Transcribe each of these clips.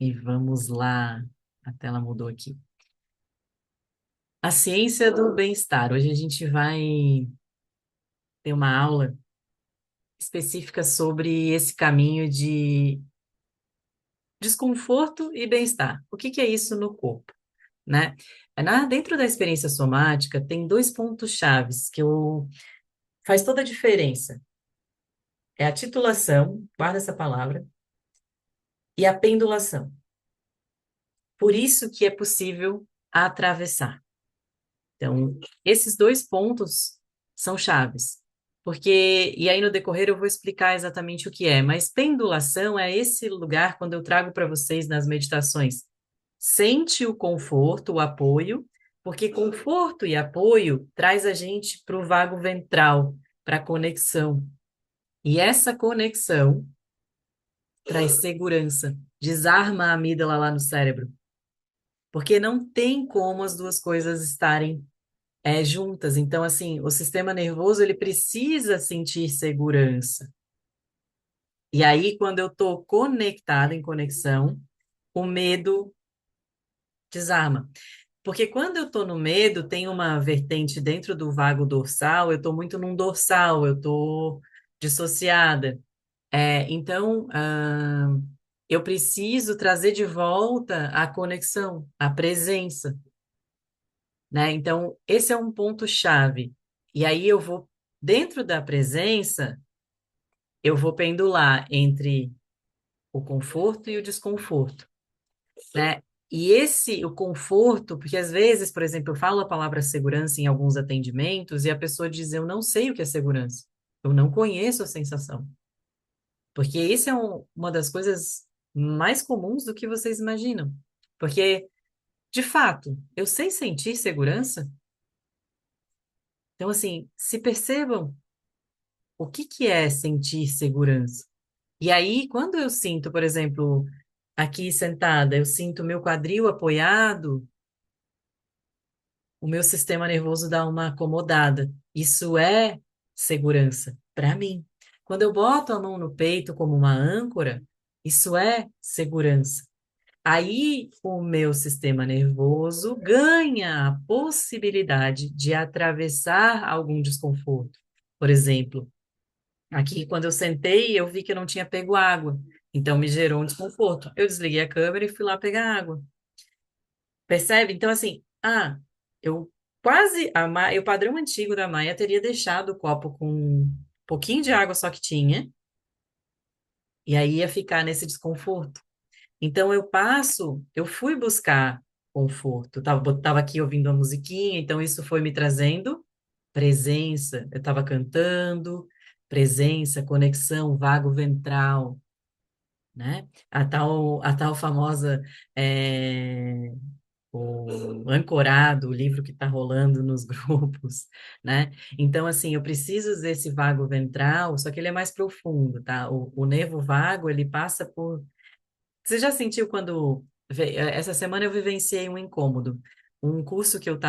E vamos lá. A tela mudou aqui. A ciência do bem-estar. Hoje a gente vai ter uma aula específica sobre esse caminho de desconforto e bem-estar. O que que é isso no corpo, né? Dentro da experiência somática, tem dois pontos chaves faz toda a diferença. É a titulação, guarda essa palavra, e a pendulação. Por isso que é possível atravessar. Então, esses dois pontos são chaves. Porque, e aí no decorrer eu vou explicar exatamente o que é, mas pendulação é esse lugar quando eu trago para vocês nas meditações. Sente o conforto, o apoio, porque conforto e apoio traz a gente para o vago ventral, para a conexão. E essa conexão traz segurança, desarma a amígdala lá no cérebro, porque não tem como as duas coisas estarem juntas. Então, assim, o sistema nervoso ele precisa sentir segurança. E aí, quando eu estou conectada em conexão, o medo desarma. Porque quando eu estou no medo, tem uma vertente dentro do vago dorsal, eu estou muito num dorsal, eu estou dissociada. Então, eu preciso trazer de volta a conexão, a presença, né? Então, esse é um ponto-chave. E aí eu vou, dentro da presença, eu vou pendular entre o conforto e o desconforto, né? E o conforto, porque às vezes, por exemplo, eu falo a palavra segurança em alguns atendimentos e a pessoa diz, eu não sei o que é segurança. Eu não conheço a sensação. Porque isso é uma das coisas mais comuns do que vocês imaginam. Porque, de fato, eu sei sentir segurança. Então, assim, se percebam o que que é sentir segurança. E aí, quando eu sinto, por exemplo, aqui sentada, eu sinto meu quadril apoiado, o meu sistema nervoso dá uma acomodada. Isso é segurança para mim. Quando eu boto a mão no peito como uma âncora, isso é segurança. Aí o meu sistema nervoso ganha a possibilidade de atravessar algum desconforto. Por exemplo, aqui quando eu sentei, eu vi que eu não tinha pego água. Então me gerou um desconforto. Eu desliguei a câmera e fui lá pegar água. Percebe? Então, assim, eu o padrão antigo da Maia teria deixado o copo com um pouquinho de água só que tinha, e aí ia ficar nesse desconforto. Então, eu fui buscar conforto. Tava aqui ouvindo uma musiquinha, então isso foi me trazendo presença. Eu estava cantando, presença, conexão, vago ventral, né? A tal famosa é, o Ancorado, o livro que está rolando nos grupos, né? Então, assim, eu preciso desse vago ventral, só que ele é mais profundo, tá? O nervo vago, ele passa por... Você já sentiu quando... Essa semana eu vivenciei um incômodo. Um curso que eu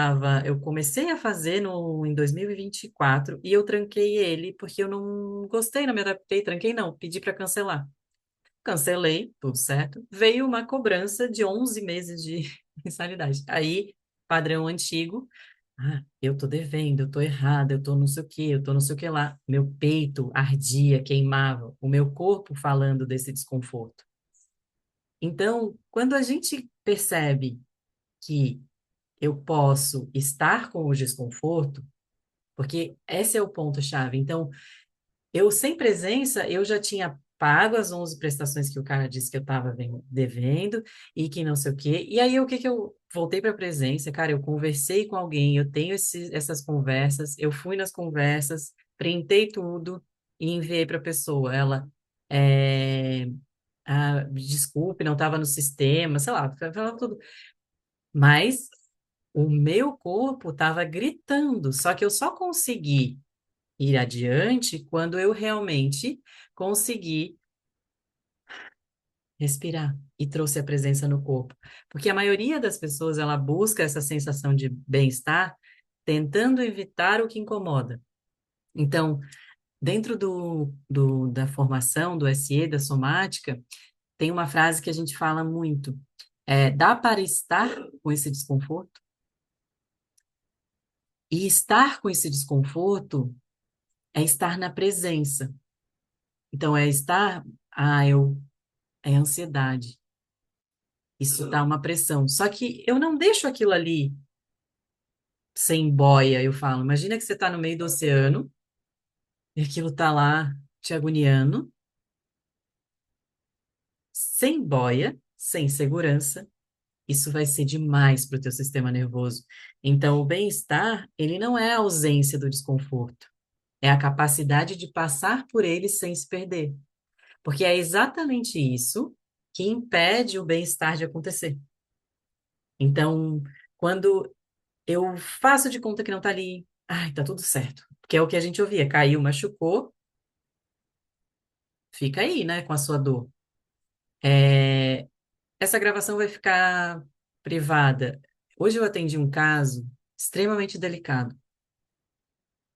comecei a fazer em 2024 e eu tranquei ele porque eu não gostei, não me adaptei, tranquei não, pedi para cancelar. Cancelei, tudo certo. Veio uma cobrança de 11 meses de mensalidade. Aí, padrão antigo, eu tô devendo, eu tô errada, eu tô não sei o quê, eu tô não sei o que lá. Meu peito ardia, queimava, o meu corpo falando desse desconforto. Então, quando a gente percebe que eu posso estar com o desconforto, porque esse é o ponto-chave. Então, eu, sem presença, eu já tinha pago as 11 prestações que o cara disse que eu estava devendo e que não sei o quê. E aí, o que que eu voltei para a presença? Cara, eu conversei com alguém, eu tenho essas conversas, eu fui nas conversas, printei tudo e enviei para a pessoa. Ela, desculpe, não estava no sistema, sei lá, falava tudo. Mas o meu corpo estava gritando, só que eu só consegui ir adiante quando eu realmente consegui respirar e trouxe a presença no corpo. Porque a maioria das pessoas, ela busca essa sensação de bem-estar tentando evitar o que incomoda. Então, dentro da formação do SE, da somática, tem uma frase que a gente fala muito. Dá para estar com esse desconforto? E estar com esse desconforto é estar na presença. Então, é estar, é ansiedade. Isso dá uma pressão. Só que eu não deixo aquilo ali sem boia, eu falo. Imagina que você está no meio do oceano e aquilo está lá te agoniando, sem boia, sem segurança. Isso vai ser demais para o teu sistema nervoso. Então, o bem-estar, ele não é a ausência do desconforto. É a capacidade de passar por ele sem se perder. Porque é exatamente isso que impede o bem-estar de acontecer. Então, quando eu faço de conta que não tá ali, ai, tá tudo certo. Porque é o que a gente ouvia, caiu, machucou, fica aí, né, com a sua dor. É, essa gravação vai ficar privada. Hoje eu atendi um caso extremamente delicado.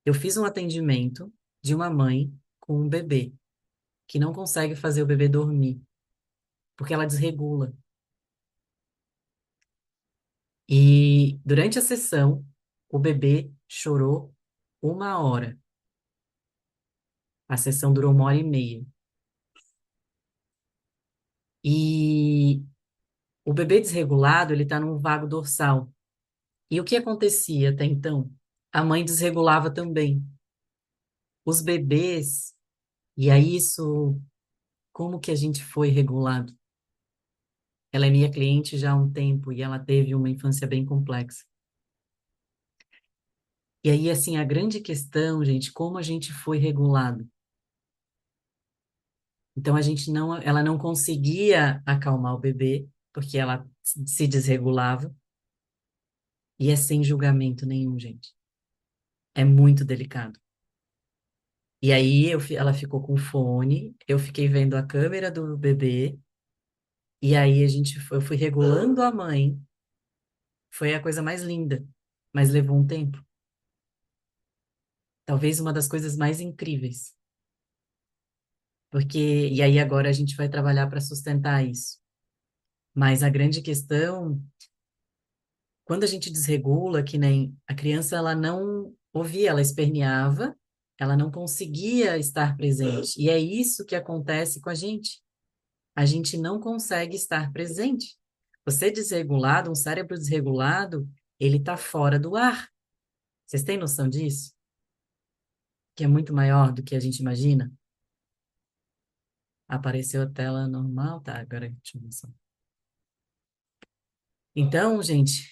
Eu fiz um atendimento de uma mãe com um bebê que não consegue fazer o bebê dormir, porque ela desregula. E durante a sessão, o bebê chorou 1 hora. A sessão durou 1 hora e meia. E o bebê desregulado, ele está num vago dorsal. E o que acontecia até então? A mãe desregulava também. Os bebês, e aí isso, como que a gente foi regulado? Ela é minha cliente já há um tempo e ela teve uma infância bem complexa. E aí, assim, a grande questão, gente, como a gente foi regulado? Então, ela não conseguia acalmar o bebê, porque ela se desregulava, e é sem julgamento nenhum, gente. É muito delicado. E aí, ela ficou com fone, eu fiquei vendo a câmera do bebê, e aí eu fui regulando a mãe. Foi a coisa mais linda, mas levou um tempo. Talvez uma das coisas mais incríveis. E aí agora a gente vai trabalhar para sustentar isso. Mas a grande questão, quando a gente desregula, que nem a criança, ela não ouvia, ela esperneava, ela não conseguia estar presente. E é isso que acontece com a gente. A gente não consegue estar presente. Você desregulado, um cérebro desregulado, ele está fora do ar. Vocês têm noção disso? Que é muito maior do que a gente imagina? Apareceu a tela normal, tá? Agora deixa eu ver só. Então, gente,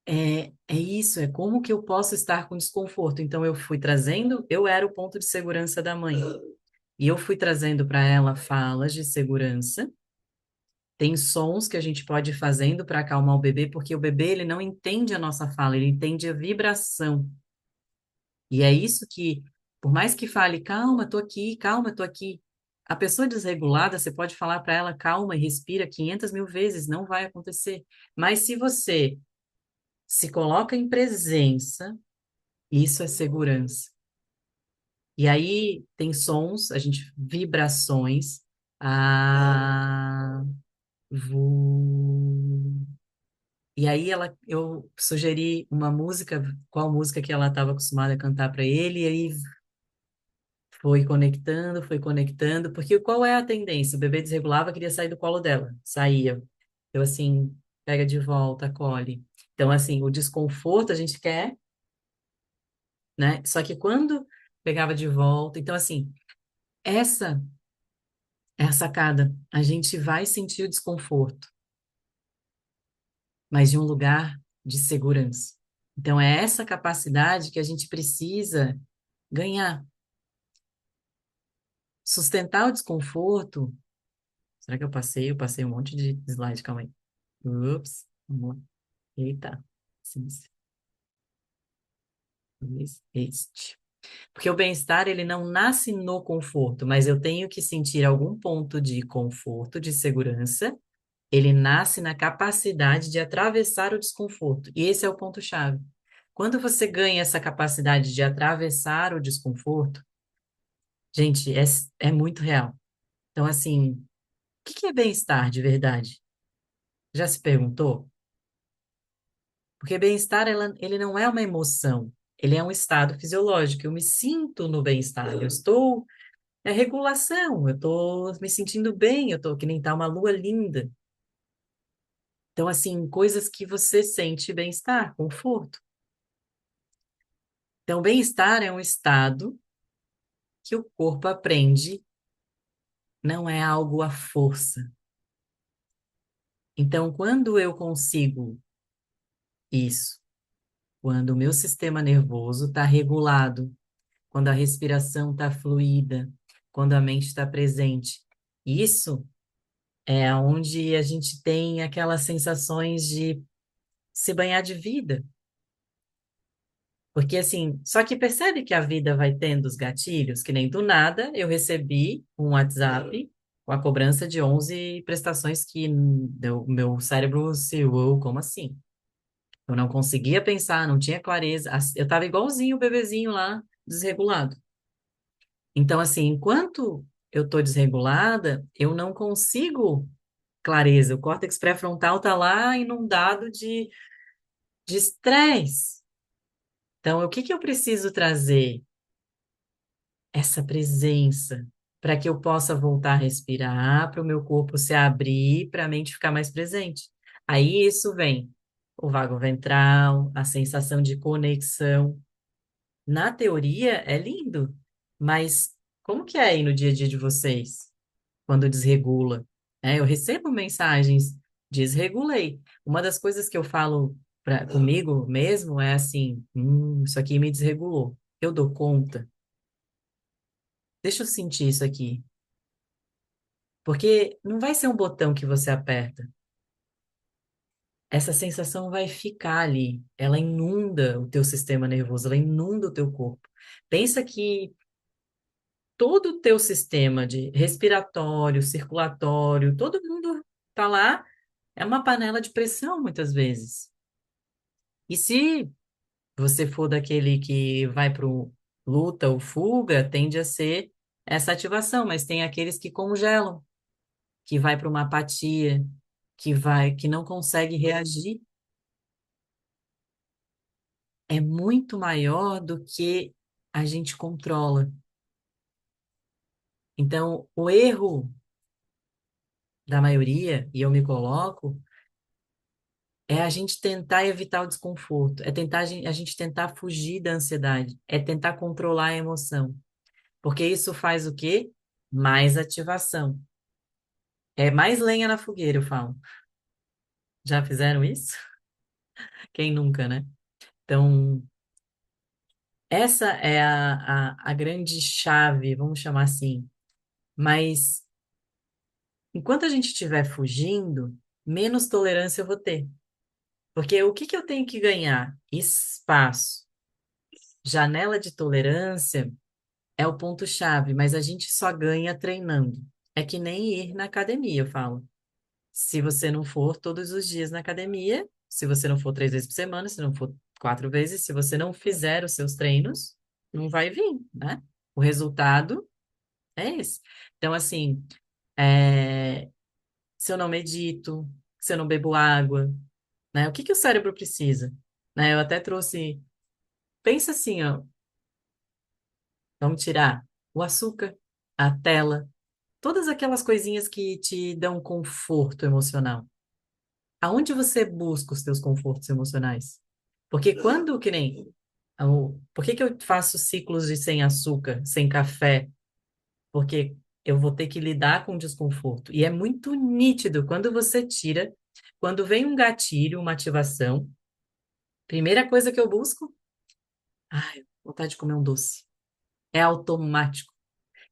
é isso, é como que eu posso estar com desconforto. Então, eu fui trazendo, eu era o ponto de segurança da mãe. E eu fui trazendo para ela falas de segurança. Tem sons que a gente pode ir fazendo para acalmar o bebê, porque o bebê ele não entende a nossa fala, ele entende a vibração. E é isso que, por mais que fale, calma, tô aqui, a pessoa desregulada, você pode falar para ela, calma e respira 500 mil vezes, não vai acontecer. Mas se você se coloca em presença, isso é segurança. E aí tem sons, vibrações, ah, vu. E aí eu sugeri uma música, qual música que ela estava acostumada a cantar para ele, e aí foi conectando, porque qual é a tendência? O bebê desregulava, queria sair do colo dela, saía. Eu assim, pega de volta, acolhe. Então assim, o desconforto a gente quer, né? Só que quando pegava de volta, então assim, essa é a sacada. A gente vai sentir o desconforto, mas de um lugar de segurança. Então é essa capacidade que a gente precisa ganhar. Sustentar o desconforto. Será que eu passei? Eu passei um monte de slide, calma aí. Ups. Eita. Sim, este. Porque o bem-estar, ele não nasce no conforto, mas eu tenho que sentir algum ponto de conforto, de segurança. Ele nasce na capacidade de atravessar o desconforto. E esse é o ponto-chave. Quando você ganha essa capacidade de atravessar o desconforto, gente, é muito real. Então, assim, que é bem-estar de verdade? Já se perguntou? Porque bem-estar, ele não é uma emoção, ele é um estado fisiológico. Eu me sinto no bem-estar, eu estou. É regulação, eu estou me sentindo bem, eu estou que nem tá uma lua linda. Então, assim, coisas que você sente bem-estar, conforto. Então, bem-estar é um estado que o corpo aprende, não é algo à força. Então, quando eu consigo isso, quando o meu sistema nervoso está regulado, quando a respiração está fluida, quando a mente está presente, isso é onde a gente tem aquelas sensações de se banhar de vida. Porque assim, só que percebe que a vida vai tendo os gatilhos, que nem do nada eu recebi um WhatsApp com a cobrança de 11 prestações que meu cérebro se, uou, como assim? Eu não conseguia pensar, não tinha clareza. Eu estava igualzinho o bebezinho lá, desregulado. Então, assim, enquanto eu estou desregulada, eu não consigo clareza. O córtex pré-frontal está lá inundado de estresse. Então, o que que eu preciso trazer? Essa presença, para que eu possa voltar a respirar, para o meu corpo se abrir, para a mente ficar mais presente. Aí isso vem o vago ventral, a sensação de conexão. Na teoria é lindo, mas como que é aí no dia a dia de vocês, quando desregula? Eu recebo mensagens, desregulei. Uma das coisas que eu falo comigo mesmo é assim, isso aqui me desregulou. Eu dou conta. Deixa eu sentir isso aqui. Porque não vai ser um botão que você aperta. Essa sensação vai ficar ali. Ela inunda o teu sistema nervoso, ela inunda o teu corpo. Pensa que todo o teu sistema de respiratório, circulatório, todo mundo tá lá, é uma panela de pressão muitas vezes. E se você for daquele que vai pro luta ou fuga, tende a ser essa ativação, mas tem aqueles que congelam, que vai para uma apatia, que não consegue reagir, é muito maior do que a gente controla. Então, o erro da maioria, e eu me coloco, é a gente tentar evitar o desconforto, é tentar a gente tentar fugir da ansiedade, é tentar controlar a emoção. Porque isso faz o quê? Mais ativação. É mais lenha na fogueira, eu falo. Já fizeram isso? Quem nunca, né? Então, essa é a grande chave, vamos chamar assim. Mas enquanto a gente estiver fugindo, menos tolerância eu vou ter. Porque o que que eu tenho que ganhar? Espaço. Janela de tolerância é o ponto-chave, mas a gente só ganha treinando. É que nem ir na academia, eu falo. Se você não for todos os dias na academia, se você não for 3 vezes por semana, se não for 4 vezes, se você não fizer os seus treinos, não vai vir, né? O resultado é esse. Então, assim, é, se eu não medito, se eu não bebo água, né? O que que o cérebro precisa? Né? Eu até trouxe, pensa assim, ó, vamos tirar o açúcar, a tela, todas aquelas coisinhas que te dão conforto emocional. Aonde você busca os teus confortos emocionais? Porque quando, que nem, por que que eu faço ciclos de sem açúcar, sem café? Porque eu vou ter que lidar com o desconforto. E é muito nítido quando você tira, quando vem um gatilho, uma ativação, primeira coisa que eu busco, ai, vontade de comer um doce. É automático.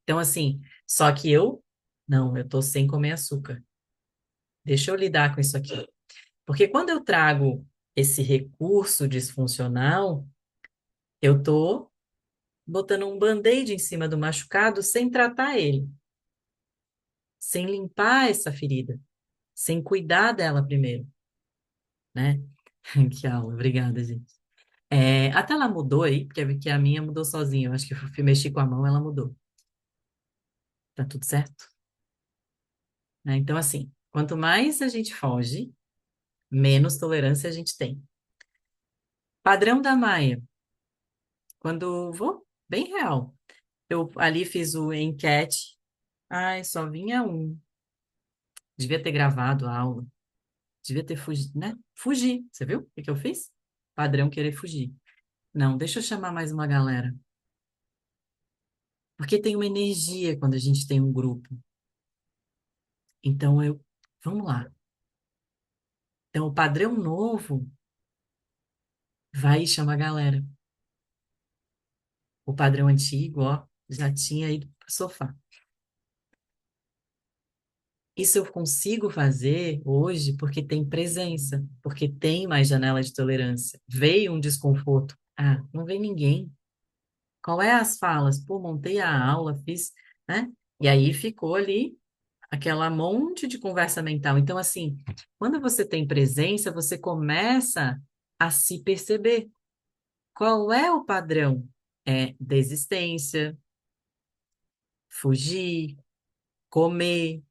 Então, assim, só que não, eu tô sem comer açúcar. Deixa eu lidar com isso aqui. Porque quando eu trago esse recurso disfuncional, eu tô botando um band-aid em cima do machucado sem tratar ele, sem limpar essa ferida, sem cuidar dela primeiro, né? Que aula, obrigada, gente. A tela mudou aí, porque a minha mudou sozinha. Eu acho que eu mexi com a mão, ela mudou. Tá tudo certo? né? Então, assim, quanto mais a gente foge, menos tolerância a gente tem. Padrão da Maia, quando vou, bem real. Eu ali fiz o enquete, ai, só vinha um. Devia ter gravado a aula, devia ter fugido, né? Fugir, você viu o que que eu fiz? Padrão querer fugir. Não, deixa eu chamar mais uma galera. Porque tem uma energia quando a gente tem um grupo. Então vamos lá. Então o padrão novo vai e chama a galera. O padrão antigo, ó, já tinha ido pro sofá. Isso eu consigo fazer hoje porque tem presença, porque tem mais janela de tolerância. Veio um desconforto. Ah, não vem ninguém. Qual é as falas? Pô, montei a aula, fiz, né? E aí ficou ali aquela monte de conversa mental. Então, assim, quando você tem presença, você começa a se perceber. Qual é o padrão? É desistência, fugir, comer.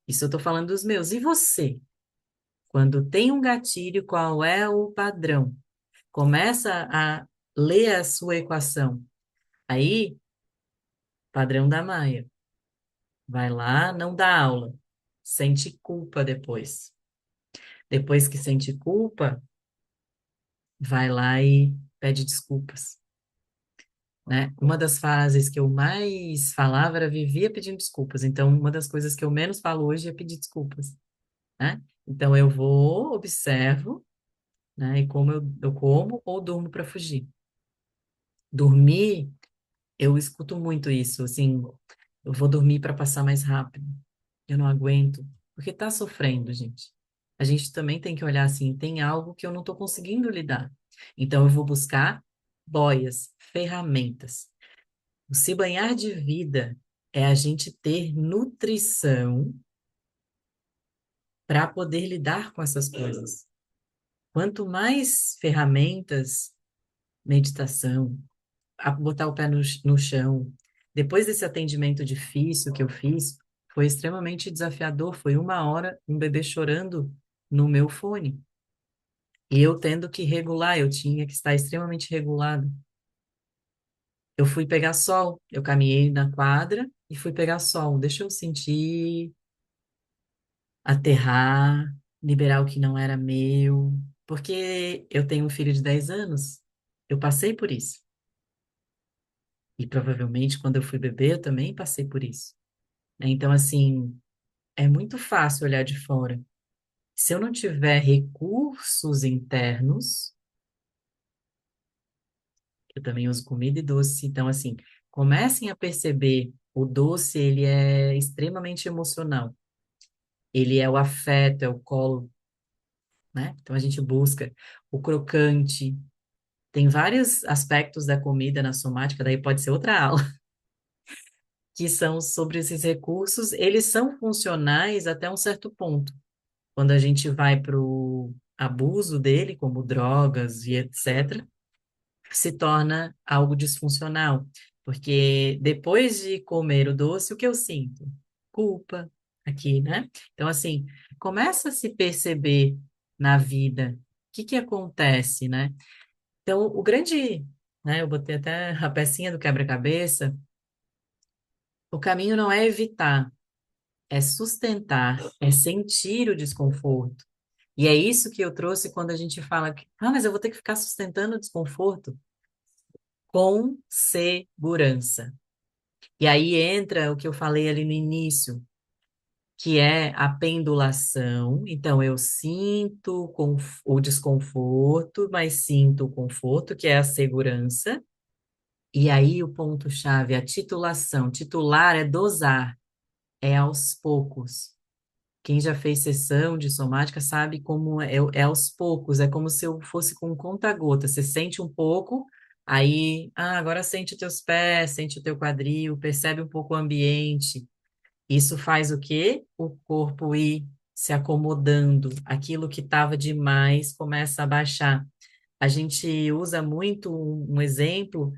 Isso eu tô falando dos meus. E você? Quando tem um gatilho, qual é o padrão? Começa a ler a sua equação. Aí, padrão da Maia. Vai lá, não dá aula. Sente culpa depois. Depois que sente culpa, vai lá e pede desculpas, né? Uma das frases que eu mais falava era vivia pedindo desculpas. Então, uma das coisas que eu menos falo hoje é pedir desculpas, né? Então, eu vou, observo, né? E como eu como ou durmo para fugir. Dormir, eu escuto muito isso, assim, eu vou dormir para passar mais rápido. Eu não aguento, porque tá sofrendo, gente. A gente também tem que olhar assim, tem algo que eu não estou conseguindo lidar. Então, eu vou buscar boias, ferramentas. O se banhar de vida é a gente ter nutrição para poder lidar com essas coisas. Quanto mais ferramentas, meditação, botar o pé no chão. Depois desse atendimento difícil que eu fiz, foi extremamente desafiador. Foi 1 hora um bebê chorando no meu fone. E eu tendo que regular, eu tinha que estar extremamente regulado. Eu fui pegar sol, eu caminhei na quadra e fui pegar sol. Deixa eu sentir, aterrar, liberar o que não era meu. Porque eu tenho um filho de 10 anos, eu passei por isso. E provavelmente quando eu fui bebê, eu também passei por isso, né? Então, assim, é muito fácil olhar de fora. Se eu não tiver recursos internos, eu também uso comida e doce. Então, assim, comecem a perceber o doce, ele é extremamente emocional. Ele é o afeto, é o colo, né? Então, a gente busca o crocante. Tem vários aspectos da comida na somática, daí pode ser outra aula, que são sobre esses recursos. Eles são funcionais até um certo ponto. Quando a gente vai para o abuso dele, como drogas e etc., se torna algo disfuncional. Porque depois de comer o doce, o que eu sinto? Culpa aqui, né? Então, assim, começa a se perceber na vida o que que acontece, né? Então, o grande, né? Eu botei até a pecinha do quebra-cabeça. O caminho não é evitar, é sustentar, é sentir o desconforto. E é isso que eu trouxe quando a gente fala que, mas eu vou ter que ficar sustentando o desconforto com segurança. E aí entra o que eu falei ali no início, que é a pendulação. Então, eu sinto o desconforto, mas sinto o conforto, que é a segurança. E aí o ponto-chave, a titulação. Titular é dosar, é aos poucos. Quem já fez sessão de somática sabe como é aos poucos, é como se eu fosse com um conta-gota. Você sente um pouco, aí, agora sente os teus pés, sente o teu quadril, percebe um pouco o ambiente. Isso faz o quê? O corpo ir se acomodando. Aquilo que estava demais começa a baixar. A gente usa muito um exemplo,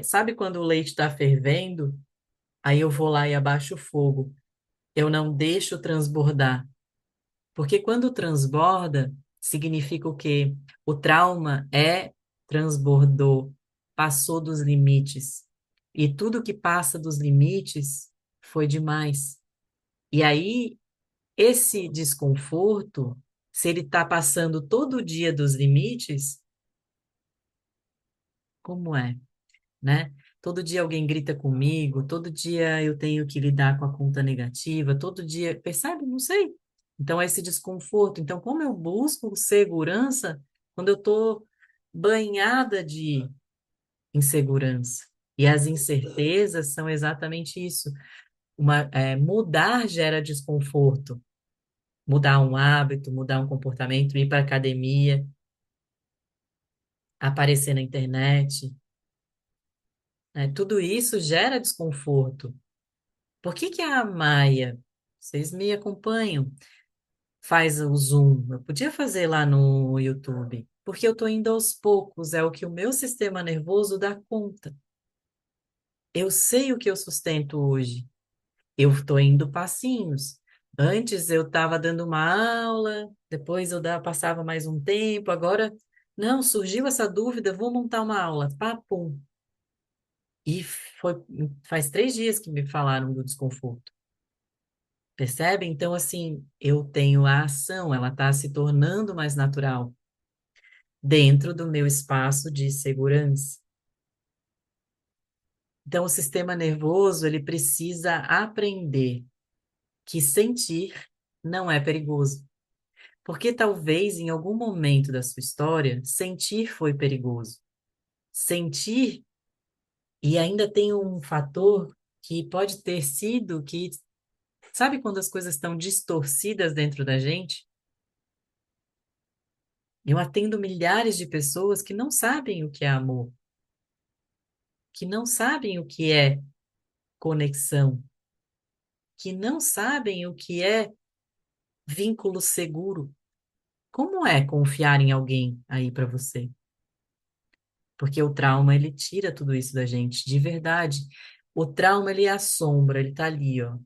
sabe quando o leite está fervendo? Aí eu vou lá e abaixo o fogo. Eu não deixo transbordar. Porque quando transborda, significa o quê? O trauma transbordou, passou dos limites. E tudo que passa dos limites foi demais. E aí, esse desconforto, se ele está passando todo dia dos limites, como é, né? Todo dia alguém grita comigo, todo dia eu tenho que lidar com a conta negativa, todo dia, percebe? Não sei. Então, é esse desconforto. Então, como eu busco segurança quando eu estou banhada de insegurança? E as incertezas são exatamente isso. Mudar gera desconforto. Mudar um hábito, mudar um comportamento, ir para academia, aparecer na internet, né? Tudo isso gera desconforto. Por que que a Maia, vocês me acompanham, faz o Zoom? Eu podia fazer lá no YouTube, porque eu estou indo aos poucos, é o que o meu sistema nervoso dá conta. Eu sei o que eu sustento hoje. Eu estou indo passinhos. Antes eu estava dando uma aula, depois passava mais um tempo, agora não, surgiu essa dúvida, vou montar uma aula. Papum. E foi, faz 3 dias que me falaram do desconforto. Percebe? Então, assim, eu tenho a ação, ela está se tornando mais natural dentro do meu espaço de segurança. Então, o sistema nervoso, ele precisa aprender que sentir não é perigoso. Porque talvez em algum momento da sua história, sentir foi perigoso. Sentir, e ainda tem um fator que pode ter sido que, sabe quando as coisas estão distorcidas dentro da gente? Eu atendo milhares de pessoas que não sabem o que é amor, que não sabem o que é conexão, que não sabem o que é vínculo seguro. Como é confiar em alguém aí para você? Porque o trauma, ele tira tudo isso da gente, de verdade. O trauma, ele é a sombra, ele tá ali, ó.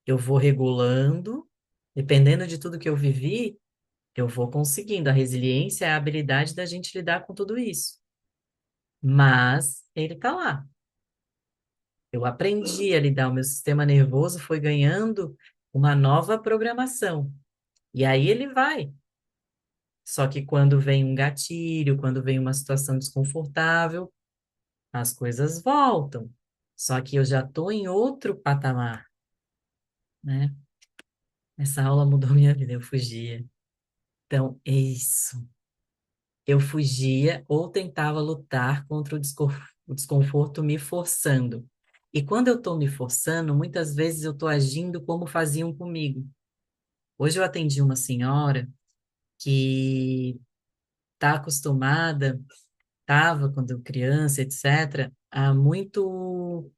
Eu vou regulando, dependendo de tudo que eu vivi, eu vou conseguindo. A resiliência é a habilidade da gente lidar com tudo isso. Mas ele tá lá. Eu aprendi a lidar, o meu sistema nervoso foi ganhando uma nova programação. E aí ele vai. Só que quando vem um gatilho, quando vem uma situação desconfortável, as coisas voltam. Só que eu já estou em outro patamar, né? Essa aula mudou minha vida, eu fugia. Então, é isso. Eu fugia ou tentava lutar contra o desconforto me forçando. E quando eu estou me forçando, muitas vezes eu estou agindo como faziam comigo. Hoje eu atendi uma senhora que está acostumada, estava quando criança, etc., a muito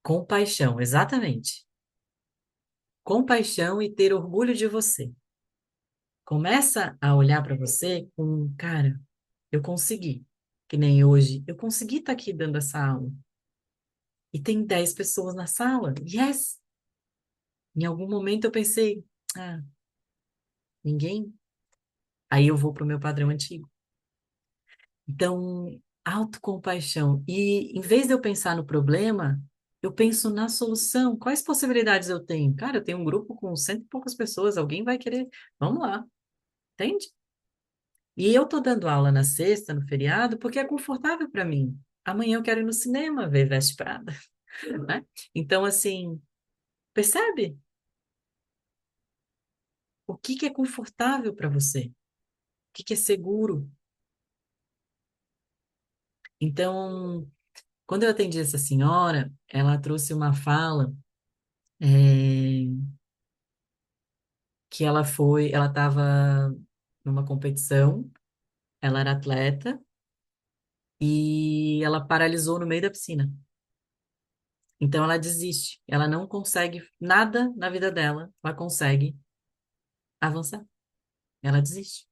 compaixão, exatamente. Compaixão e ter orgulho de você. Começa a olhar para você com, cara, eu consegui. Que nem hoje, eu consegui estar aqui dando essa aula. E tem 10 pessoas na sala. Yes! Em algum momento eu pensei, ah, ninguém? Aí eu vou para o meu padrão antigo. Então, autocompaixão. E em vez de eu pensar no problema, eu penso na solução. Quais possibilidades eu tenho? Cara, eu tenho um grupo com cento e poucas pessoas, alguém vai querer. Vamos lá, entende? E eu tô dando aula na sexta, no feriado, porque é confortável para mim. Amanhã eu quero ir no cinema ver Veste Prada, né? Então, assim, percebe o que que é confortável para você? O que que é seguro? Então, quando eu atendi essa senhora, ela trouxe uma fala, é, que ela estava numa competição, ela era atleta e ela paralisou no meio da piscina. Então ela desiste, ela não consegue nada na vida dela, ela consegue avançar, ela desiste.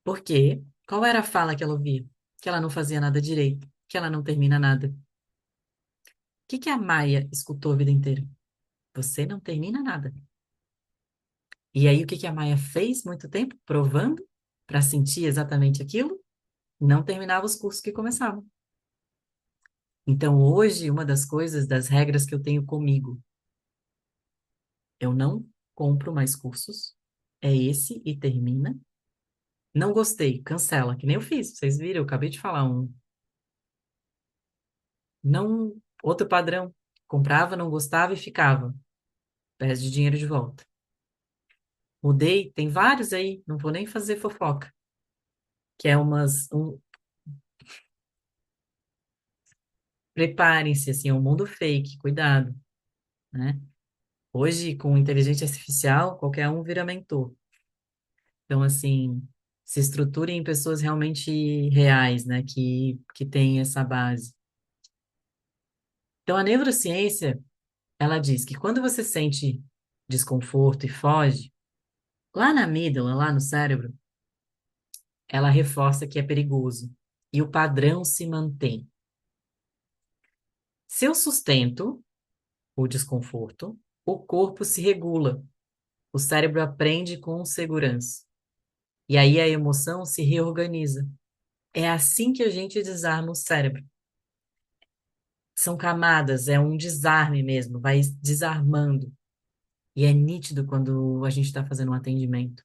Por quê? Qual era a fala que ela ouvia? Que ela não fazia nada direito, que ela não termina nada. que a Maia escutou a vida inteira? Você não termina nada. E aí, o que a Maia fez muito tempo? Provando para sentir exatamente aquilo? Não terminava os cursos que começavam. Então, hoje, uma das coisas, das regras que eu tenho comigo, eu não compro mais cursos. É esse e termina. Não gostei, cancela, que nem eu fiz. Vocês viram, eu acabei de falar um. Não, outro padrão. Comprava, não gostava e ficava. Perde dinheiro de volta. Mudei, tem vários aí, não vou nem fazer fofoca. Que é preparem-se, assim, é um mundo fake, cuidado, né? Hoje, com inteligência artificial, qualquer um vira mentor. Então, assim, se estruturem em pessoas realmente reais, né? Que têm essa base. Então, a neurociência, ela diz que quando você sente desconforto e foge, lá na amígdala, lá no cérebro, ela reforça que é perigoso. E o padrão se mantém. Se eu sustento o desconforto, o corpo se regula, o cérebro aprende com segurança. E aí a emoção se reorganiza. É assim que a gente desarma o cérebro. São camadas, é um desarme mesmo, vai desarmando. E é nítido quando a gente está fazendo um atendimento.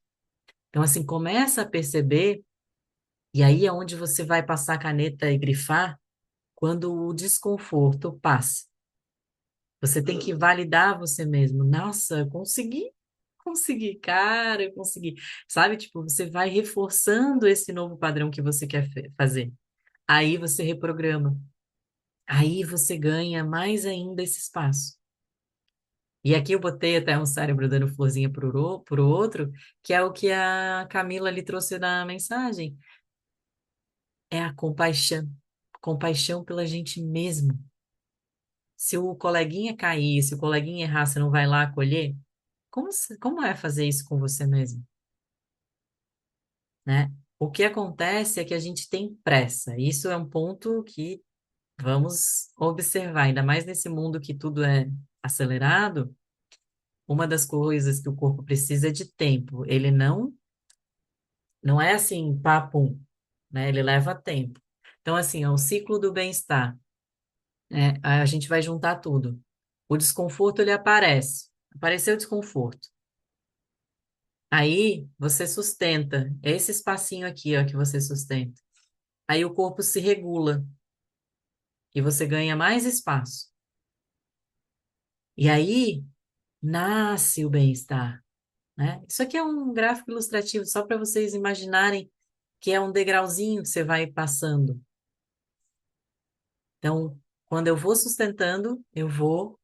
Então, assim, começa a perceber, e aí é onde você vai passar a caneta e grifar quando o desconforto passa. Você tem que validar você mesmo. Nossa, eu consegui, cara, eu consegui. Sabe, tipo, você vai reforçando esse novo padrão que você quer fazer. Aí você reprograma. Aí você ganha mais ainda esse espaço. E aqui eu botei até um cérebro dando florzinha pro outro, que é o que a Camila lhe trouxe na mensagem. É a compaixão. Compaixão pela gente mesmo. Se o coleguinha cair, se o coleguinha errar, você não vai lá acolher? Como é fazer isso com você mesmo, né? O que acontece é que a gente tem pressa. Isso é um ponto que vamos observar, ainda mais nesse mundo que tudo é acelerado. Uma das coisas que o corpo precisa é de tempo. Ele não é assim, papum, né? Ele leva tempo. Então, assim, é o ciclo do bem-estar, né? A gente vai juntar tudo. O desconforto, ele aparece. Apareceu o desconforto. Aí, você sustenta. É esse espacinho aqui, ó, que você sustenta. Aí o corpo se regula e você ganha mais espaço. E aí, nasce o bem-estar, né? Isso aqui é um gráfico ilustrativo, só para vocês imaginarem que é um degrauzinho que você vai passando. Então, quando eu vou sustentando, eu vou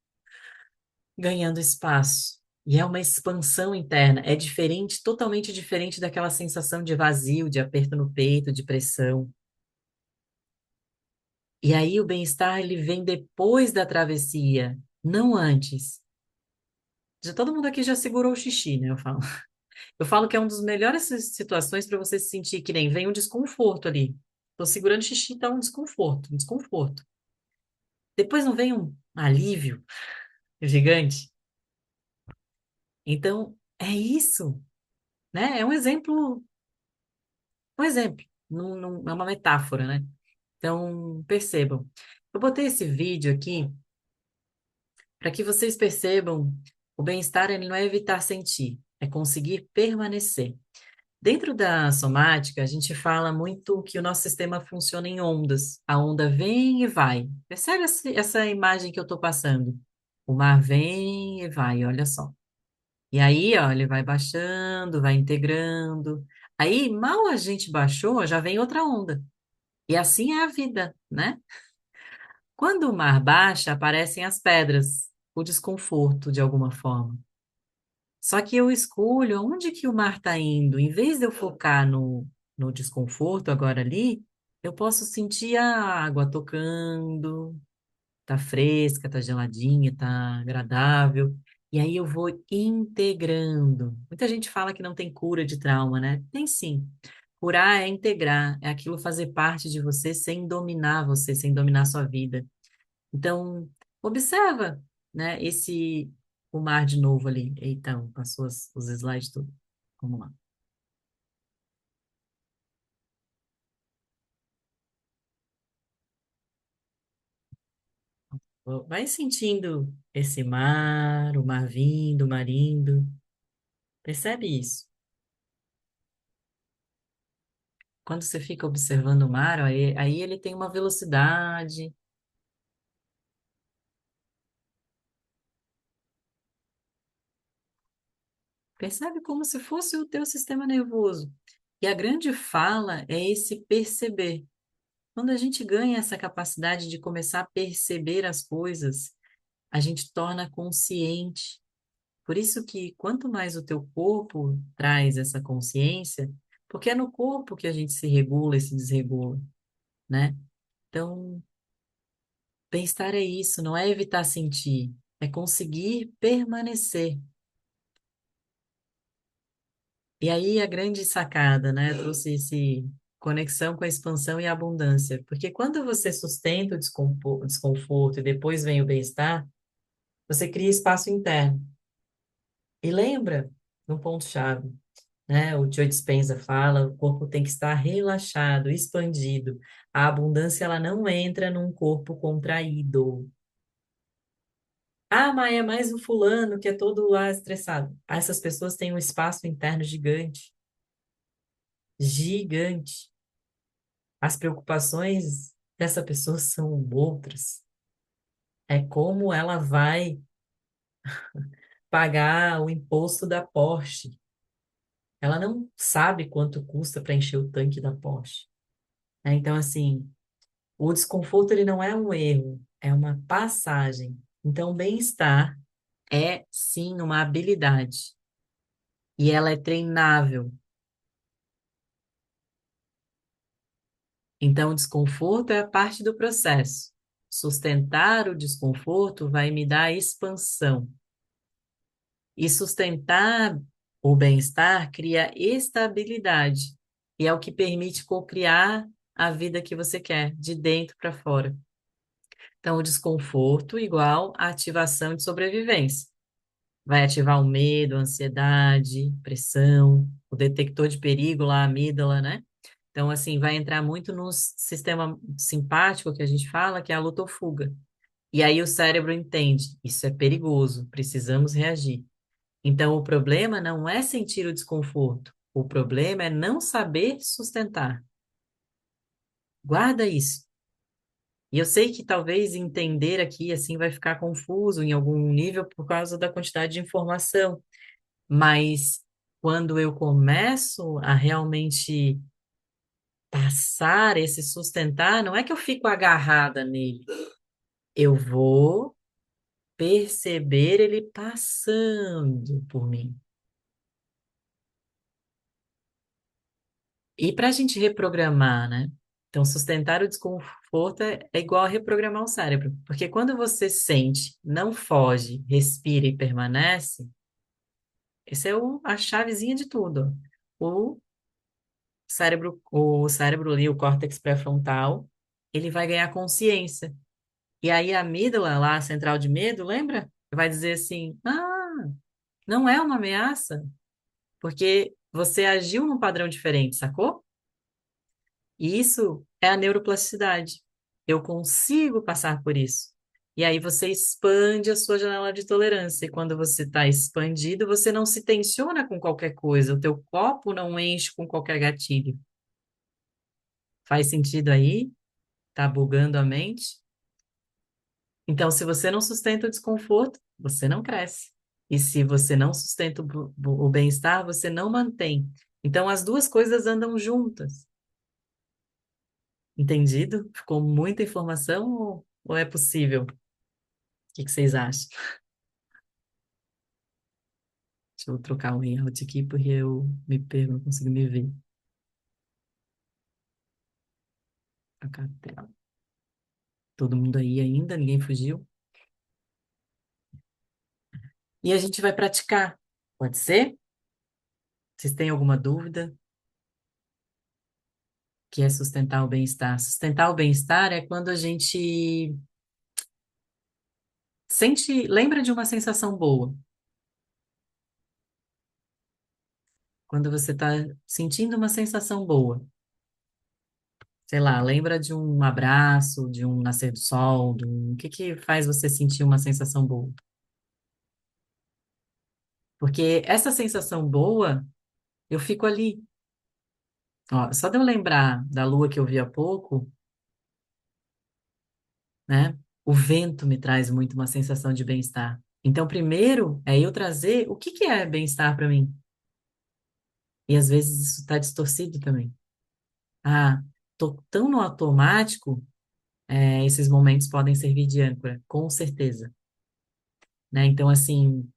ganhando espaço. E é uma expansão interna. É diferente, totalmente diferente daquela sensação de vazio, de aperto no peito, de pressão. E aí o bem-estar, ele vem depois da travessia, não antes. Já todo mundo aqui já segurou o xixi, né? Eu falo. Eu falo que é uma das melhores situações para você se sentir que nem vem um desconforto ali. Tô segurando o xixi, tá um desconforto, um desconforto. Depois não vem um alívio gigante. Então, é isso, né? É um exemplo, não é uma metáfora, né? Então, percebam. Eu botei esse vídeo aqui para que vocês percebam o bem-estar, ele não é evitar sentir, é conseguir permanecer. Dentro da somática, a gente fala muito que o nosso sistema funciona em ondas. A onda vem e vai. Percebe essa imagem que eu estou passando? O mar vem e vai, olha só. E aí, ó, ele vai baixando, vai integrando. Aí, mal a gente baixou, já vem outra onda. E assim é a vida, né? Quando o mar baixa, aparecem as pedras, o desconforto de alguma forma. Só que eu escolho onde que o mar está indo. Em vez de eu focar no desconforto agora ali, eu posso sentir a água tocando, tá fresca, tá geladinha, tá agradável. E aí eu vou integrando. Muita gente fala que não tem cura de trauma, né? Tem sim. Curar é integrar, é aquilo fazer parte de você sem dominar você, sem dominar sua vida. Então, Observa, né, o mar de novo ali. Então, passou os slides tudo. Vamos lá. Vai sentindo esse mar, o mar vindo, o mar indo. Percebe isso? Quando você fica observando o mar, aí ele tem uma velocidade. Percebe como se fosse o teu sistema nervoso. E a grande fala é esse perceber. Quando a gente ganha essa capacidade de começar a perceber as coisas, a gente torna consciente. Por isso que quanto mais o teu corpo traz essa consciência, porque é no corpo que a gente se regula e se desregula, né? Então, bem-estar é isso, não é evitar sentir, é conseguir permanecer. E aí a grande sacada, né? Eu trouxe esse conexão com a expansão e a abundância, porque quando você sustenta o desconforto e depois vem o bem-estar, você cria espaço interno. E lembra, no ponto-chave, né? O Joe Dispenza fala, o corpo tem que estar relaxado, expandido. A abundância, ela não entra num corpo contraído. Ah, mas é mais o fulano que é todo estressado. Essas pessoas têm um espaço interno gigante, gigante. As preocupações dessa pessoa são outras. É como ela vai pagar o imposto da Porsche. Ela não sabe quanto custa para encher o tanque da Porsche, né? Então, assim, o desconforto ele não é um erro, é uma passagem. Então, o bem-estar é sim uma habilidade e ela é treinável. Então, o desconforto é parte do processo. Sustentar o desconforto vai me dar expansão. E sustentar o bem-estar cria estabilidade. E é o que permite co-criar a vida que você quer, de dentro para fora. Então, o desconforto igual a ativação de sobrevivência. Vai ativar o medo, a ansiedade, pressão, o detector de perigo lá, a amígdala, né? Então, assim, vai entrar muito no sistema simpático que a gente fala, que é a luta ou fuga. E aí o cérebro entende, isso é perigoso, precisamos reagir. Então, o problema não é sentir o desconforto, o problema é não saber sustentar. Guarda isso. E eu sei que talvez entender aqui assim vai ficar confuso em algum nível por causa da quantidade de informação, mas quando eu começo a realmente passar esse sustentar, não é que eu fico agarrada nele, eu vou perceber ele passando por mim. E para a gente reprogramar, né? Então, sustentar o desconforto é igual a reprogramar o cérebro, porque quando você sente, não foge, respira e permanece, essa é a chavezinha de tudo. O o cérebro ali, o córtex pré-frontal, ele vai ganhar consciência. E aí a amígdala, lá, a central de medo, lembra? Vai dizer assim: ah, não é uma ameaça, porque você agiu num padrão diferente, sacou? E isso é a neuroplasticidade. Eu consigo passar por isso. E aí você expande a sua janela de tolerância. E quando você está expandido, você não se tensiona com qualquer coisa. O teu copo não enche com qualquer gatilho. Faz sentido aí? Tá bugando a mente? Então, se você não sustenta o desconforto, você não cresce. E se você não sustenta o bem-estar, você não mantém. Então, as duas coisas andam juntas. Entendido? Ficou muita informação ou é possível? O que que vocês acham? Deixa eu trocar o layout aqui porque eu me perco, não consigo me ver. Trocar a tela. Todo mundo aí ainda? Ninguém fugiu? E a gente vai praticar. Pode ser? Vocês têm alguma dúvida? Que é sustentar o bem-estar? Sustentar o bem-estar é quando a gente Sente, lembra de uma sensação boa. Quando você está sentindo uma sensação boa. Sei lá, lembra de um abraço, de um nascer do sol, o que que faz você sentir uma sensação boa? Porque essa sensação boa, eu fico ali. Ó, só de eu lembrar da lua que eu vi há pouco, né? O vento me traz muito uma sensação de bem-estar. Então, primeiro é eu trazer o que que é bem-estar para mim. E às vezes isso está distorcido também. Ah, tô tão no automático, esses momentos podem servir de âncora, com certeza, né? Então, assim,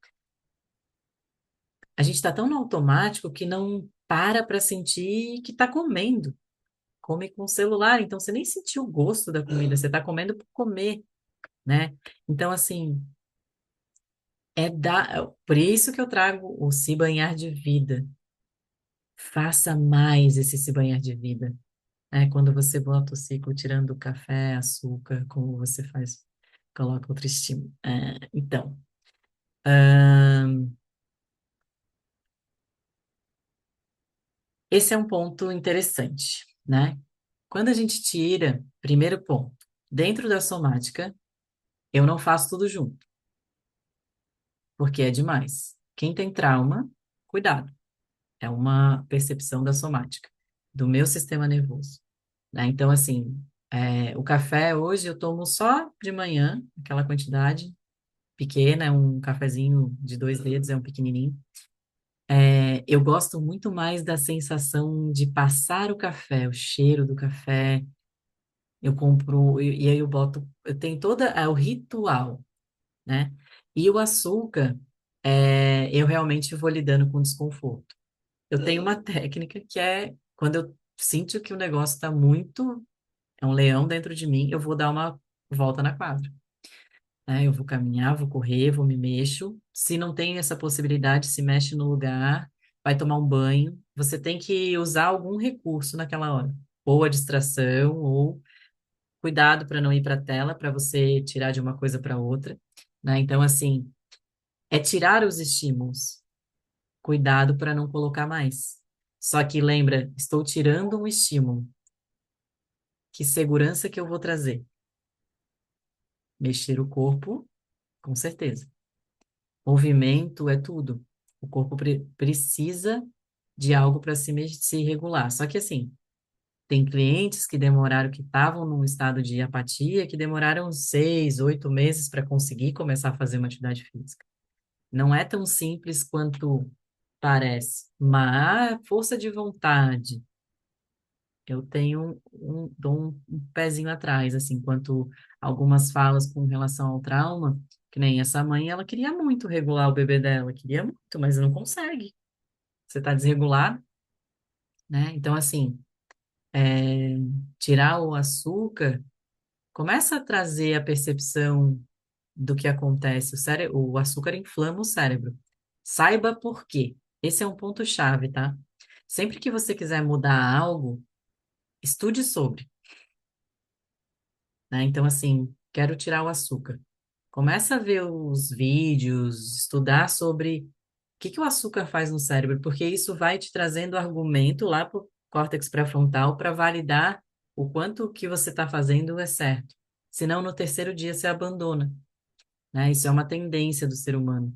a gente está tão no automático que não para sentir que está comendo. Come com o celular, então você nem sentiu o gosto da comida, você está comendo por comer, né? Então, assim, por isso que eu trago o se banhar de vida. Faça mais esse se banhar de vida. É quando você bota o ciclo tirando o café, açúcar, como você faz, coloca outro estímulo. Então, esse é um ponto interessante, né? Quando a gente tira, primeiro ponto, dentro da somática, eu não faço tudo junto, porque é demais. Quem tem trauma, cuidado, é uma percepção da somática, do meu sistema nervoso, né? Então, assim, o café hoje eu tomo só de manhã, aquela quantidade pequena, é um cafezinho de 2 dedos, é um pequenininho. Eu gosto muito mais da sensação de passar o café, o cheiro do café. Eu compro, e aí eu boto, eu tenho toda o ritual, né? E o açúcar, eu realmente vou lidando com desconforto. Eu tenho uma técnica que é quando eu sinto que o negócio está muito, é um leão dentro de mim, eu vou dar uma volta na quadra, né? Eu vou caminhar, vou correr, vou me mexo. Se não tem essa possibilidade, se mexe no lugar, vai tomar um banho. Você tem que usar algum recurso naquela hora, ou a distração, ou cuidado para não ir para a tela, para você tirar de uma coisa para outra, né? Então, assim, é tirar os estímulos. Cuidado para não colocar mais. Só que lembra, estou tirando um estímulo. Que segurança que eu vou trazer? Mexer o corpo, com certeza. Movimento é tudo. O corpo precisa de algo para se regular. Só que assim, tem clientes que demoraram, que estavam num estado de apatia, que demoraram 6, 8 meses para conseguir começar a fazer uma atividade física. Não é tão simples quanto parece, mas força de vontade. Eu tenho dou um pezinho atrás, assim, quanto algumas falas com relação ao trauma, que nem essa mãe, ela queria muito regular o bebê dela, queria muito, mas não consegue. Você está desregulado, né? Então, assim, é, tirar o açúcar começa a trazer a percepção do que acontece. O açúcar inflama o cérebro. Saiba por quê. Esse é um ponto-chave, tá? Sempre que você quiser mudar algo, estude sobre, né? Então, assim, quero tirar o açúcar. Começa a ver os vídeos, estudar sobre o que que o açúcar faz no cérebro, porque isso vai te trazendo argumento lá para o córtex pré-frontal para validar o quanto o que você está fazendo é certo. Senão, no terceiro dia, você abandona, né? Isso é uma tendência do ser humano.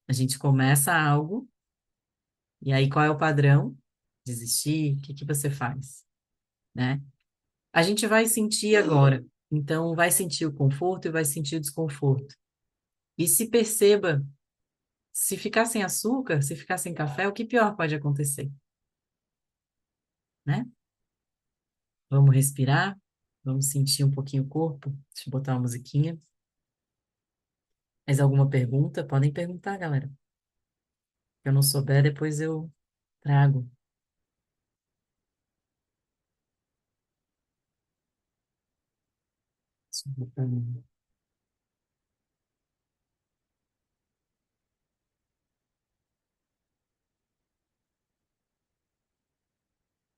A gente começa algo, e aí qual é o padrão? Desistir? O que que você faz, né? A gente vai sentir agora. Então, vai sentir o conforto e vai sentir o desconforto. E se perceba, se ficar sem açúcar, se ficar sem café, o que pior pode acontecer, né? Vamos respirar, vamos sentir um pouquinho o corpo. Deixa eu botar uma musiquinha. Mais alguma pergunta? Podem perguntar, galera. Se eu não souber, depois eu trago. Deixa eu botar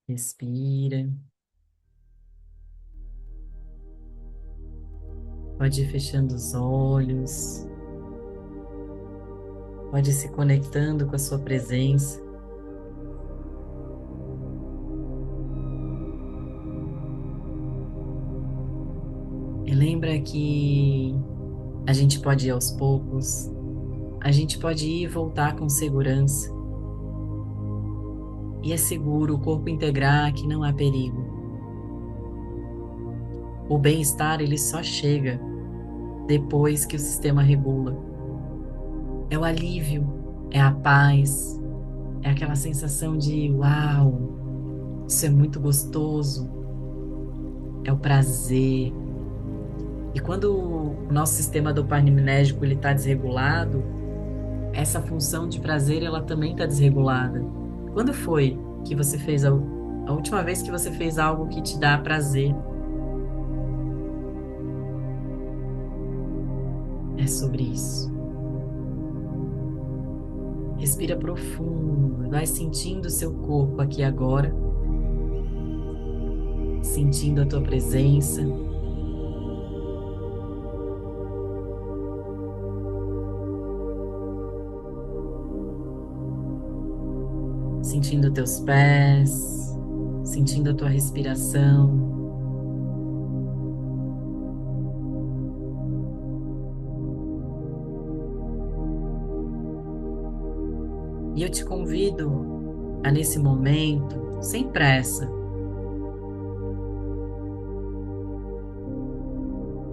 Respira. Pode ir fechando os olhos, pode ir se conectando com a sua presença. E lembra que a gente pode ir aos poucos, a gente pode ir e voltar com segurança. E é seguro o corpo integrar que não há perigo. O bem-estar ele só chega depois que o sistema regula. É o alívio, é a paz, é aquela sensação de uau, isso é muito gostoso, é o prazer. E quando o nosso sistema dopaminérgico ele está desregulado, essa função de prazer ela também está desregulada. Quando foi que você fez a última vez que você fez algo que te dá prazer? É sobre isso. Respira profundo, vai sentindo o seu corpo aqui agora, sentindo a tua presença. Sentindo teus pés, sentindo a tua respiração. E eu te convido a, nesse momento, sem pressa,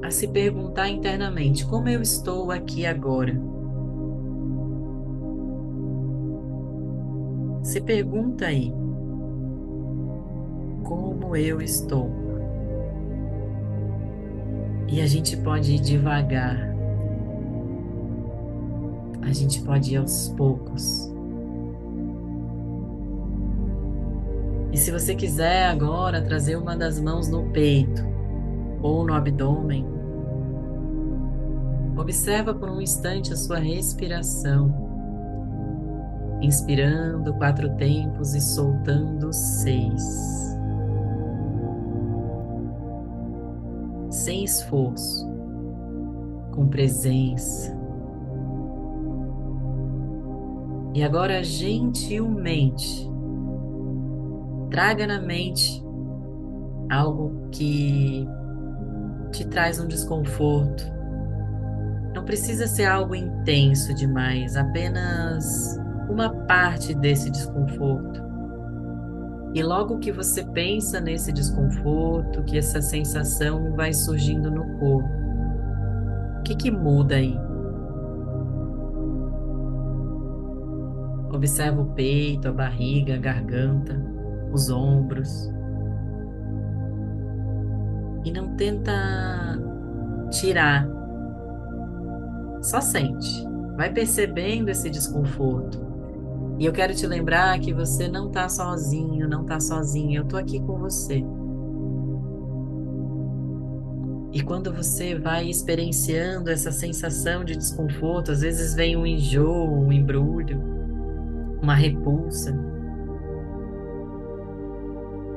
a se perguntar internamente: como eu estou aqui agora? Se pergunta aí: como eu estou? E a gente pode ir devagar, a gente pode ir aos poucos. E se você quiser agora trazer uma das mãos no peito ou no abdômen, observa por um instante a sua respiração. Inspirando 4 tempos e soltando 6. Sem esforço, com presença. E agora, gentilmente, traga na mente algo que te traz um desconforto. Não precisa ser algo intenso demais, apenas uma parte desse desconforto. E logo que você pensa nesse desconforto, que essa sensação vai surgindo no corpo, o que muda aí? Observa o peito, a barriga, a garganta, os ombros. E não tenta tirar. Só sente. Vai percebendo esse desconforto. E eu quero te lembrar que você não está sozinho, não está sozinha. Eu estou aqui com você. E quando você vai experienciando essa sensação de desconforto, às vezes vem um enjoo, um embrulho, uma repulsa.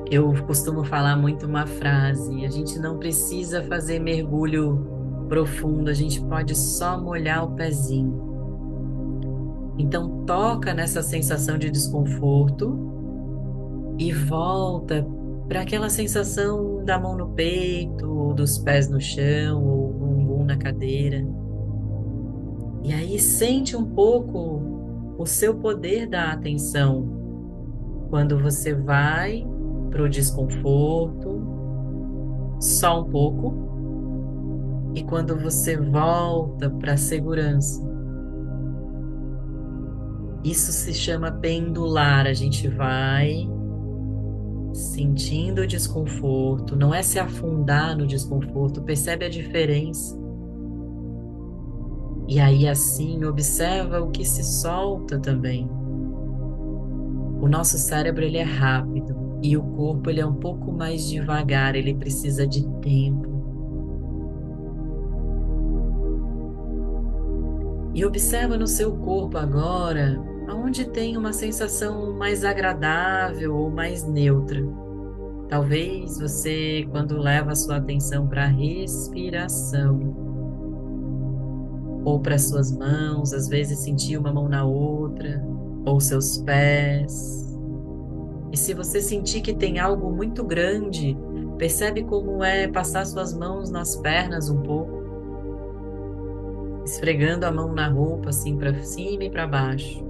Eu costumo falar muito uma frase: a gente não precisa fazer mergulho profundo, a gente pode só molhar o pezinho. Então toca nessa sensação de desconforto e volta para aquela sensação da mão no peito, ou dos pés no chão, ou o bumbum na cadeira. E aí sente um pouco o seu poder da atenção quando você vai para o desconforto, só um pouco, e quando você volta para a segurança. Isso se chama pendular. A gente vai sentindo o desconforto, não é se afundar no desconforto, percebe a diferença. E aí assim observa o que se solta também. O nosso cérebro ele é rápido e o corpo ele é um pouco mais devagar, ele precisa de tempo. E observa no seu corpo agora, aonde tem uma sensação mais agradável ou mais neutra. Talvez você, quando leva a sua atenção para a respiração, ou para suas mãos, às vezes sentir uma mão na outra, ou seus pés. E se você sentir que tem algo muito grande, percebe como é passar suas mãos nas pernas um pouco, esfregando a mão na roupa, assim, para cima e para baixo.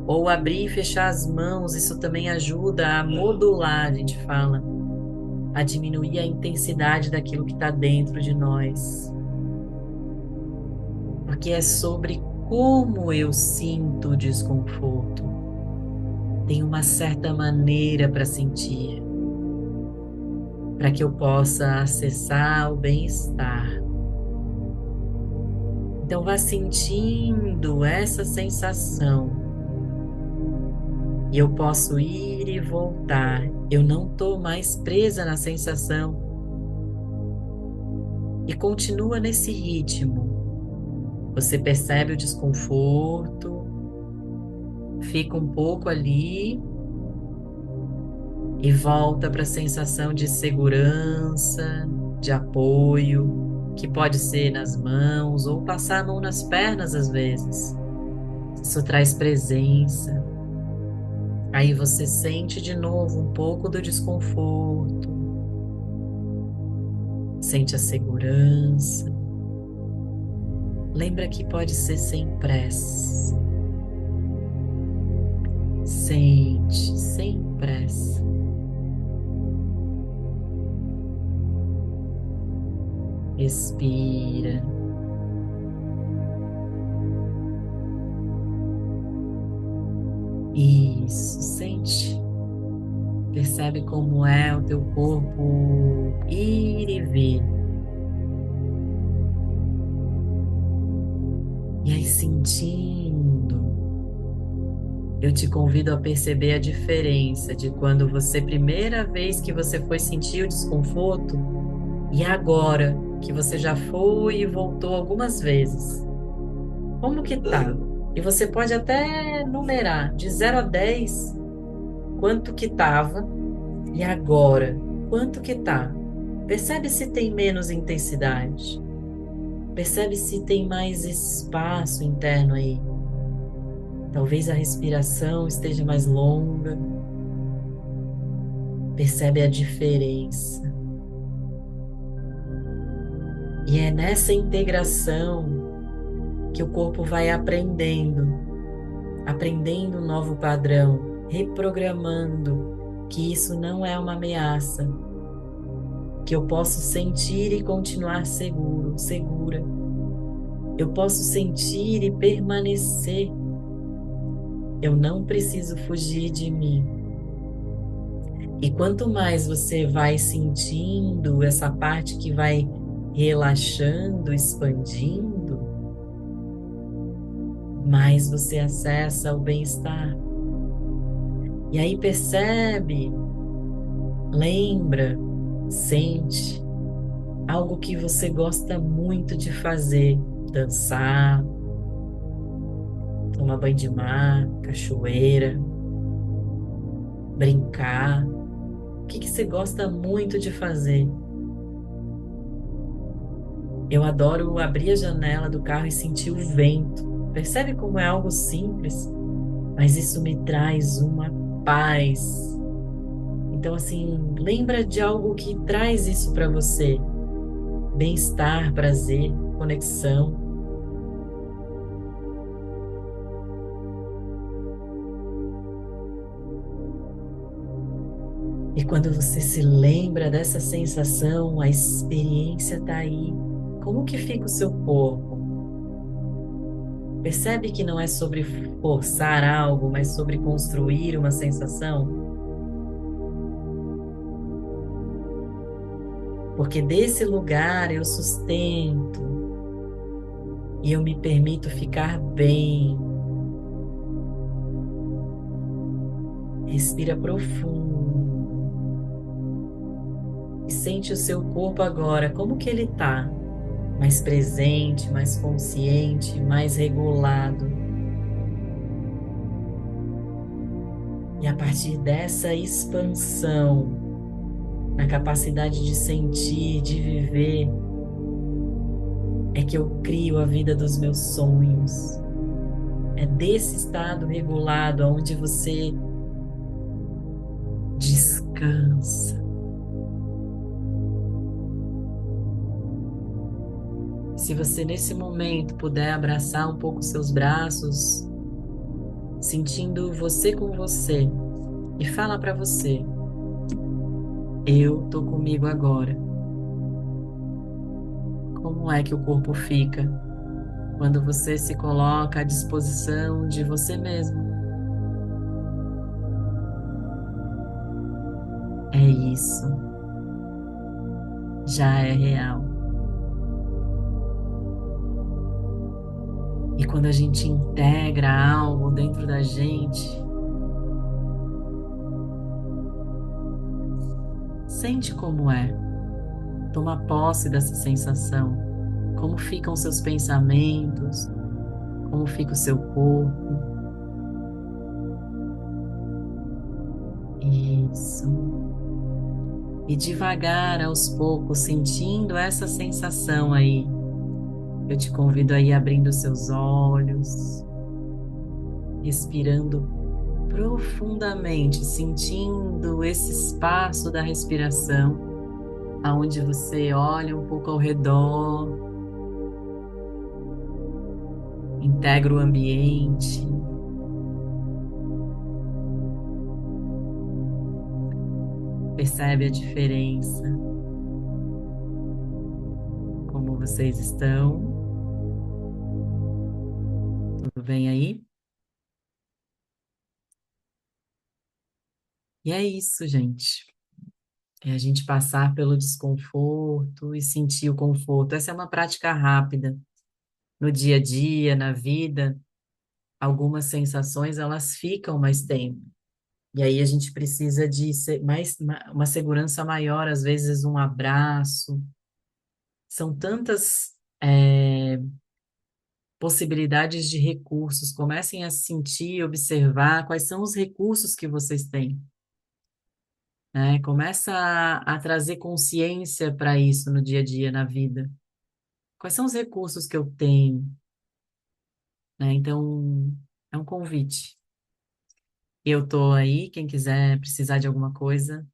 Ou abrir e fechar as mãos, isso também ajuda a modular, a gente fala, a diminuir a intensidade daquilo que está dentro de nós. Porque é sobre como eu sinto o desconforto. Tem uma certa maneira para sentir, para que eu possa acessar o bem-estar. Então, vá sentindo essa sensação. E eu posso ir e voltar. Eu não estou mais presa na sensação. E continua nesse ritmo. Você percebe o desconforto, fica um pouco ali e volta para a sensação de segurança, de apoio, que pode ser nas mãos ou passar a mão nas pernas às vezes. Isso traz presença. Aí você sente de novo um pouco do desconforto, sente a segurança. Lembra que pode ser sem pressa. Sente, sem pressa. Respira. Isso, sente. Percebe como é o teu corpo ir e vir. E aí, sentindo, eu te convido a perceber a diferença de quando você, primeira vez que você foi sentir o desconforto, e agora que você já foi e voltou algumas vezes. Como que tá? E você pode até numerar de 0 a 10 quanto que tava e agora quanto que tá. Percebe se tem menos intensidade. Percebe se tem mais espaço interno aí. Talvez a respiração esteja mais longa. Percebe a diferença. E é nessa integração que o corpo vai aprendendo um novo padrão, reprogramando que isso não é uma ameaça, que eu posso sentir e continuar seguro, segura. Eu posso sentir e permanecer. Eu não preciso fugir de mim. E quanto mais você vai sentindo essa parte que vai relaxando, expandindo, mais você acessa o bem-estar. E aí percebe, lembra, sente algo que você gosta muito de fazer, dançar, tomar banho de mar, cachoeira, brincar. O que você gosta muito de fazer? Eu adoro abrir a janela do carro e sentir o vento. Percebe como é algo simples, mas isso me traz uma paz. Então, assim, lembra de algo que traz isso para você. Bem-estar, prazer, conexão. E quando você se lembra dessa sensação, a experiência está aí. Como que fica o seu corpo? Percebe que não é sobre forçar algo, mas sobre construir uma sensação? Porque desse lugar eu sustento e eu me permito ficar bem. Respira profundo e sente o seu corpo agora, como que ele tá? Mais presente, mais consciente, mais regulado. E a partir dessa expansão, na capacidade de sentir, de viver, é que eu crio a vida dos meus sonhos. É desse estado regulado onde você descansa. Se você nesse momento puder abraçar um pouco seus braços, sentindo você com você, e fala para você: eu tô comigo agora. Como é que o corpo fica quando você se coloca à disposição de você mesmo? É isso, já é real. E quando a gente integra algo dentro da gente, sente como é. Toma posse dessa sensação. Como ficam seus pensamentos, como fica o seu corpo. Isso. E devagar, aos poucos, sentindo essa sensação aí, eu te convido a ir abrindo seus olhos, respirando profundamente, sentindo esse espaço da respiração, aonde você olha um pouco ao redor, integra o ambiente, percebe a diferença, como vocês estão, tudo bem aí? E é isso, gente. É a gente passar pelo desconforto e sentir o conforto. Essa é uma prática rápida. No dia a dia, na vida, algumas sensações elas ficam mais tempo. E aí a gente precisa de uma segurança maior, às vezes um abraço. São tantas possibilidades de recursos. Comecem a sentir, observar quais são os recursos que vocês têm, né? Começa a trazer consciência para isso no dia a dia, na vida. Quais são os recursos que eu tenho, né? Então, é um convite. Eu tô aí, quem quiser precisar de alguma coisa.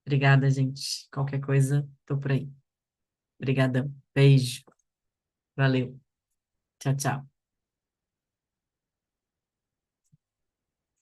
Obrigada, gente. Qualquer coisa, tô por aí. Obrigadão. Beijo. Valeu. Tchau, tchau.